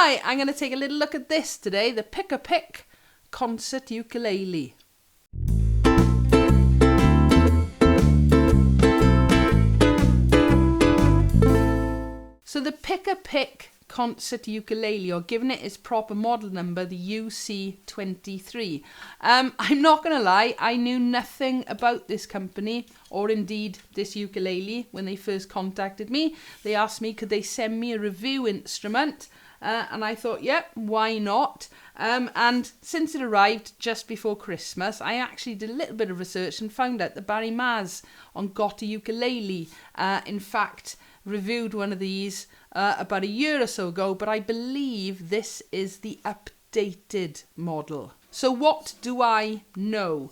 Right, I'm going to take a little look at this today, the Pickapick Concert Ukulele. So the Pickapick Concert Ukulele, or giving it its proper model number, the UC23. I'm not going to lie, I knew nothing about this company, or indeed this ukulele, when they first contacted me. They asked me could they send me a review instrument, and I thought, yep, why not? And since it arrived just before Christmas, I actually did a little bit of research and found out that Barry Maz on Got a Ukulele, in fact, reviewed one of these about a year or so ago, but I believe this is the updated model. So what do I know?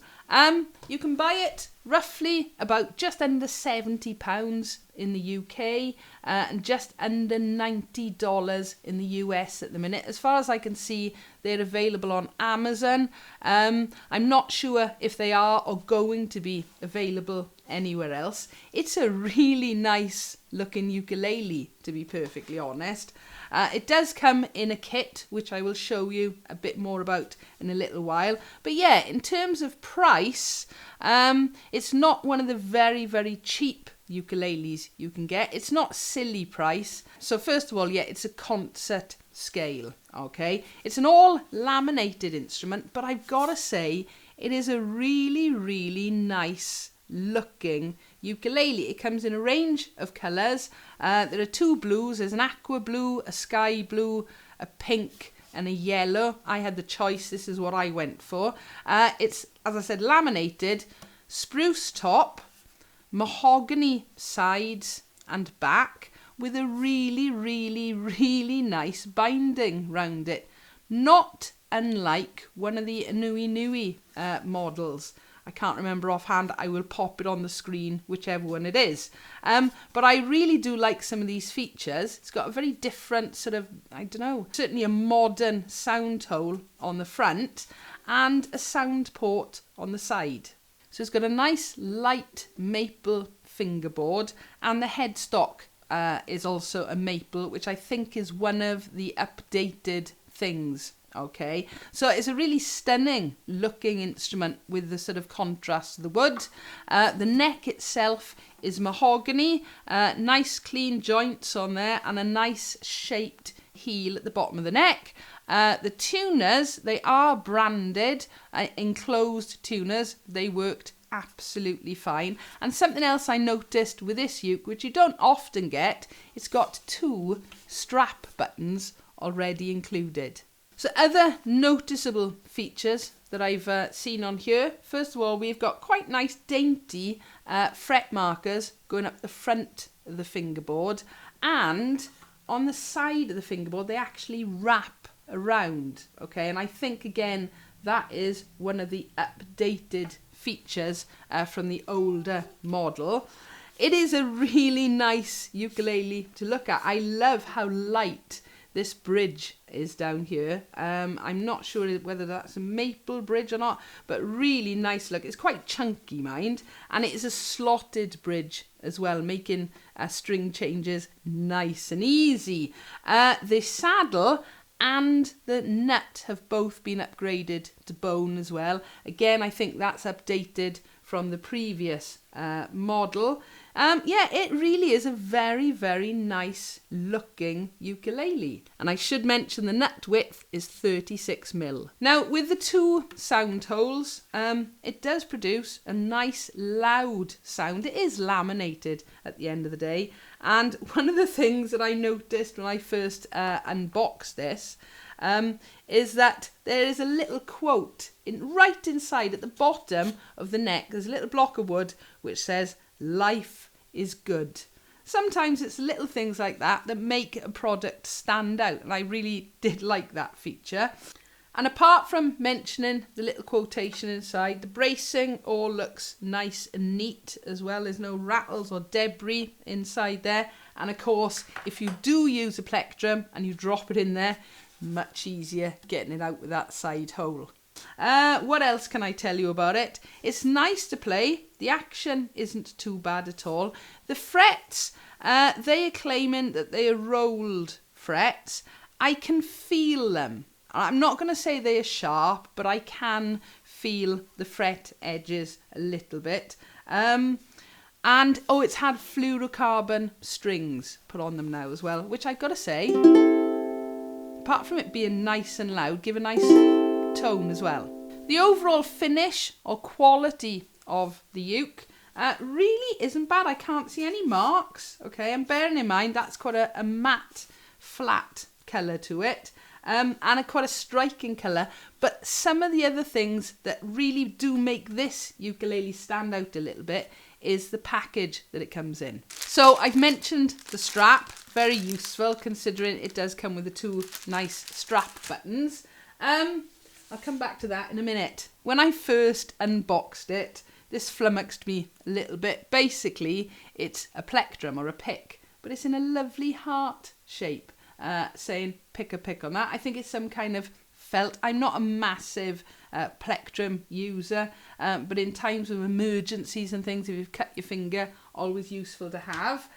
You can buy it roughly about just under £70 in the UK and just under $90 in the US at the minute. As far as I can see, they're available on Amazon. I'm not sure if they are or going to be available anywhere else. It's a really nice looking ukulele, to be perfectly honest. It does come in a kit, which I will show you a bit more about in a little while. But yeah, in terms of price, it's not one of the very, very cheap ukuleles you can get. It's not silly price. So first of all, yeah, it's a concert scale, okay? It's an all laminated instrument, but I've got to say, it is a really, really nice looking ukulele. It comes in a range of colours. There are two blues. There's an aqua blue, a sky blue, a pink and a yellow. I had the choice. This is what I went for. It's, as I said, laminated, spruce top, mahogany sides and back with a really, really, really nice binding round it. Not unlike one of the Nui Nui models. I can't remember offhand. I will pop it on the screen, whichever one it is. But I really do like some of these features. It's got a very different sort of, I don't know, certainly a modern sound hole on the front and a sound port on the side. So it's got a nice light maple fingerboard, and the headstock is also a maple, which I think is one of the updated things. Okay, so it's a really stunning looking instrument with the sort of contrast of the wood. The neck itself is mahogany, nice clean joints on there, and a nice shaped heel at the bottom of the neck. The tuners, they are branded, enclosed tuners. They worked absolutely fine. And something else I noticed with this uke, which you don't often get, it's got two strap buttons already included. So other noticeable features that I've seen on here, first of all, we've got quite nice dainty fret markers going up the front of the fingerboard, and on the side of the fingerboard they actually wrap around, okay, and I think again that is one of the updated features from the older model. It is a really nice ukulele to look at. I love how light this bridge is down here. I'm not sure whether that's a maple bridge or not, but really nice look. It's quite chunky, mind, and it is a slotted bridge as well, making string changes nice and easy. The saddle and the nut have both been upgraded to bone as well. Again, I think that's updated from the previous model. Yeah, it really is a very, very nice looking ukulele. And I should mention the nut width is 36mm. Now, with the two sound holes, it does produce a nice loud sound. It is laminated at the end of the day. And one of the things that I noticed when I first unboxed this is that there is a little quote right inside at the bottom of the neck. There's a little block of wood which says, "Life is good." Sometimes it's little things like that that make a product stand out, and I really did like that feature. And apart from mentioning the little quotation inside, the bracing all looks nice and neat as well. There's no rattles or debris inside there. And of course, if you do use a plectrum and you drop it in there, much easier getting it out with that side hole. What else can I tell you about it? It's nice to play. The action isn't too bad at all. The frets, they are claiming that they are rolled frets, I can feel them. I'm not going to say they are sharp, but I can feel the fret edges a little bit. And, oh, it's had fluorocarbon strings put on them now as well, which I've got to say, apart from it being nice and loud, give a nice tone as well. The overall finish or quality of the uke really isn't bad. I can't see any marks, okay? And bearing in mind, that's quite a matte, flat colour to it. And quite a striking colour. But some of the other things that really do make this ukulele stand out a little bit is the package that it comes in. So I've mentioned the strap, very useful considering it does come with the two nice strap buttons. I'll come back to that in a minute. When I first unboxed it, this flummoxed me a little bit. Basically, it's a plectrum or a pick, but it's in a lovely heart shape, saying Pickapick on that. I think it's some kind of felt. I'm not a massive plectrum user, but in times of emergencies and things, if you've cut your finger, always useful to have.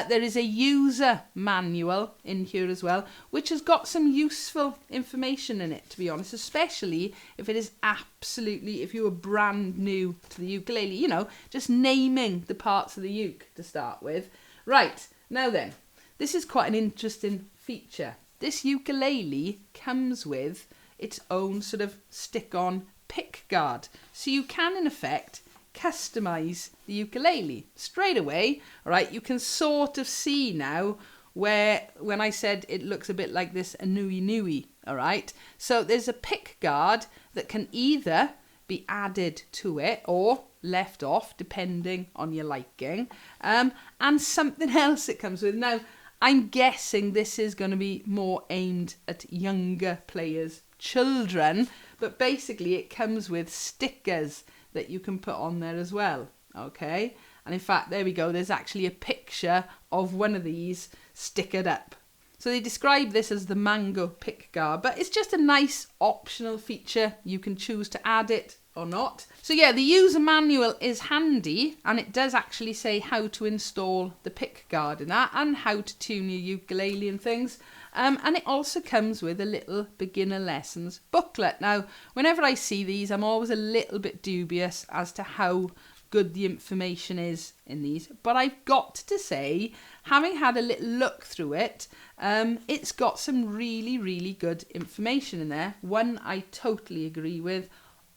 There is a user manual in here as well, which has got some useful information in it, to be honest, especially if it is absolutely, if you were brand new to the ukulele, you know, just naming the parts of the uke to start with. Right, now then, this is quite an interesting feature. This ukulele comes with its own sort of stick-on pick guard. So you can, in effect, customize the ukulele straight away. All right, you can sort of see now where, when I said it looks a bit like this Anui Nui, all right? So there's a pick guard that can either be added to it or left off, depending on your liking, and something else it comes with. Now, I'm guessing this is going to be more aimed at younger players, children, but basically it comes with stickers that you can put on there as well, okay? And in fact, there we go, there's actually a picture of one of these stickered up. So they describe this as the mango pick guard, but it's just a nice optional feature. You can choose to add it or not. So yeah, the user manual is handy, and it does actually say how to install the pick guard in that and how to tune your ukulele and things. And it also comes with a little beginner lessons booklet. Now, whenever I see these, I'm always a little bit dubious as to how good the information is in these. But I've got to say, having had a little look through it, it's got some really, really good information in there. One I totally agree with.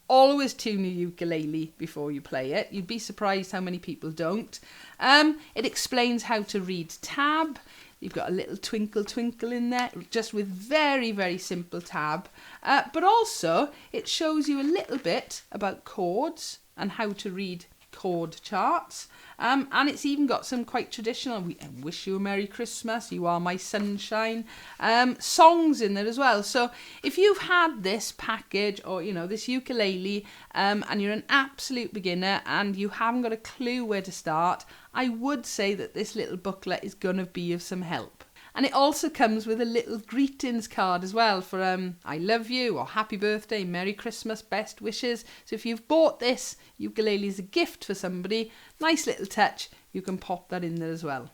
Always tune your ukulele before you play it. You'd be surprised how many people don't. It explains how to read tab. You've got a little twinkle twinkle in there, just with very, very simple tab. But also, it shows you a little bit about chords and how to read chord charts. And it's even got some quite traditional, "We wish you a Merry Christmas, you are my sunshine," songs in there as well. So if you've had this package or, you know, this ukulele, and you're an absolute beginner and you haven't got a clue where to start, I would say that this little booklet is going to be of some help. And it also comes with a little greetings card as well for I love you or happy birthday, Merry Christmas, best wishes. So if you've bought this ukulele as a gift for somebody, nice little touch, you can pop that in there as well.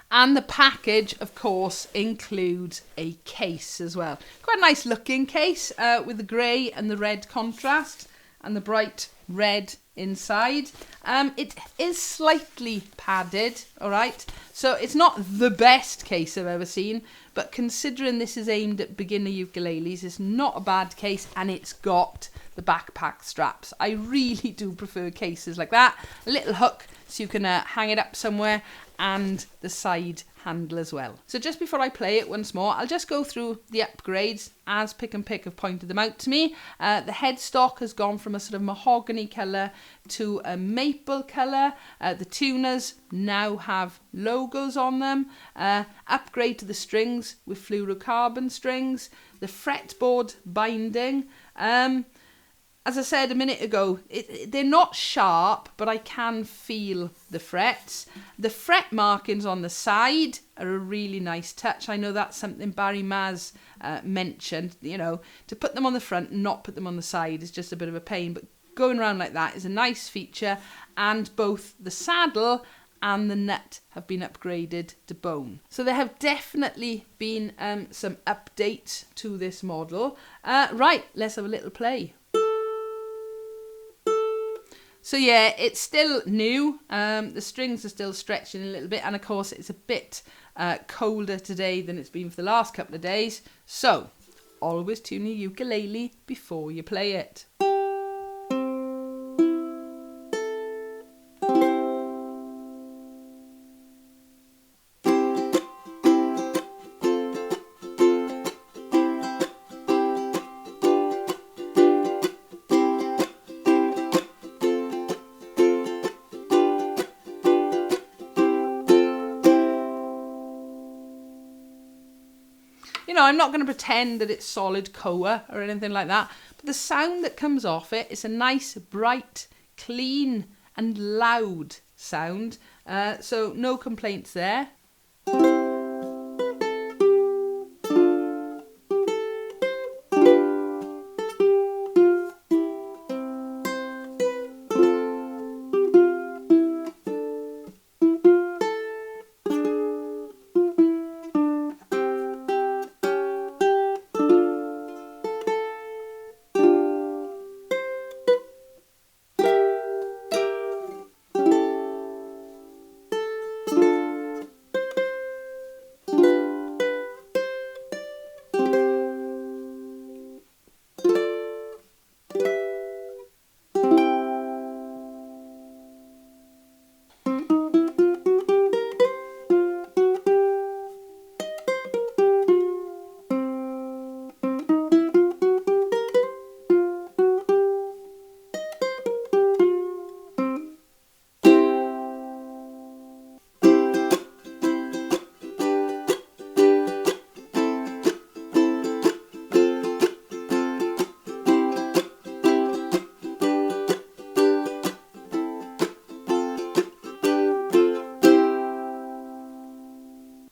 And the package, of course, includes a case as well. Quite a nice looking case with the grey and the red contrast and the bright red inside. It is slightly padded, all right? So it's not the best case I've ever seen, but considering this is aimed at beginner ukuleles, it's not a bad case, and it's got the backpack straps. I really do prefer cases like that. A little hook so you can hang it up somewhere, and the side handle as well. So just before I play it once more, I'll just go through the upgrades as Pick and Pick have pointed them out to me. The headstock has gone from a sort of mahogany colour to a maple colour. The tuners now have logos on them. Upgrade to the strings with fluorocarbon strings. The fretboard binding. As I said a minute ago, they're not sharp, but I can feel the frets. The fret markings on the side are a really nice touch. I know that's something Barry Maz mentioned, you know, to put them on the front and not put them on the side is just a bit of a pain, but going around like that is a nice feature, and both the saddle and the nut have been upgraded to bone. So there have definitely been some updates to this model. Right, let's have a little play. So yeah, it's still new. The strings are still stretching a little bit, and of course it's a bit colder today than it's been for the last couple of days. So always tune your ukulele before you play it. You know, I'm not going to pretend that it's solid koa or anything like that, but the sound that comes off it is a nice, bright, clean and loud sound. So no complaints there.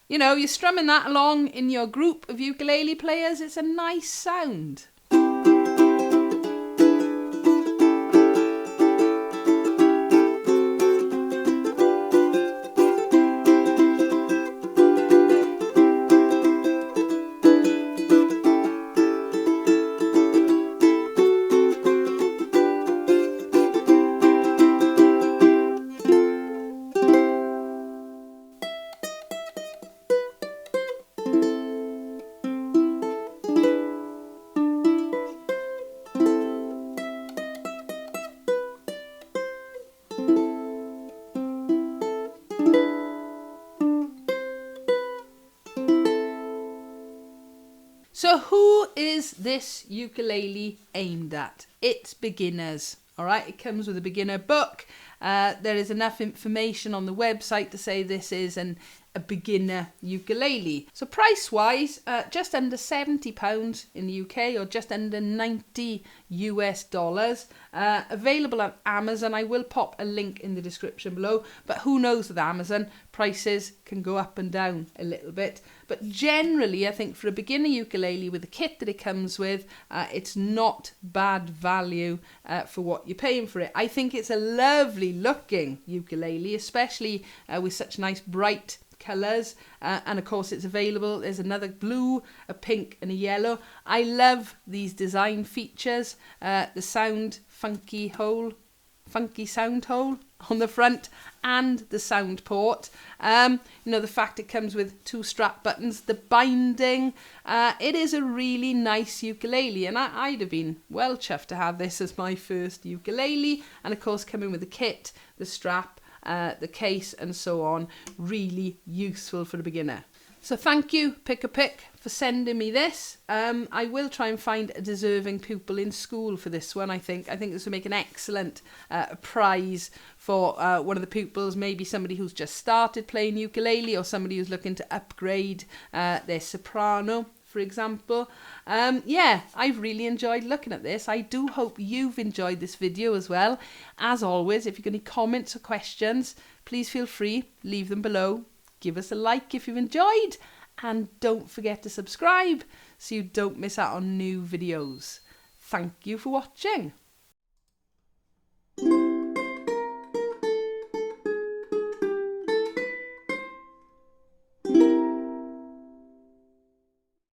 You know, you're strumming that along in your group of ukulele players, it's a nice sound. So who is this ukulele aimed at? It's beginners, all right? It comes with a beginner book. There is enough information on the website to say this is a beginner ukulele. So price-wise, just under £70 in the UK or just under $90 US. Available on Amazon. I will pop a link in the description below, but who knows with Amazon, prices can go up and down a little bit. But generally, I think for a beginner ukulele with the kit that it comes with, it's not bad value for what you're paying for it. I think it's a lovely looking ukulele, especially with such nice bright colours, and of course it's available. There's another blue, a pink and a yellow. I love these design features, the funky sound hole on the front and the sound port. You know, the fact it comes with 2 strap buttons, the binding, it is a really nice ukulele, and I'd have been well chuffed to have this as my first ukulele, and of course coming with the kit, the strap, the case and so on. Really useful for a beginner. So thank you, Pickapick, for sending me this. I will try and find a deserving pupil in school for this one, I think. This will make an excellent prize for one of the pupils, maybe somebody who's just started playing ukulele or somebody who's looking to upgrade their soprano, for example. Yeah, I've really enjoyed looking at this. I do hope you've enjoyed this video as well. As always, if you've got any comments or questions, please feel free, leave them below. Give us a like if you've enjoyed, and don't forget to subscribe so you don't miss out on new videos. Thank you for watching.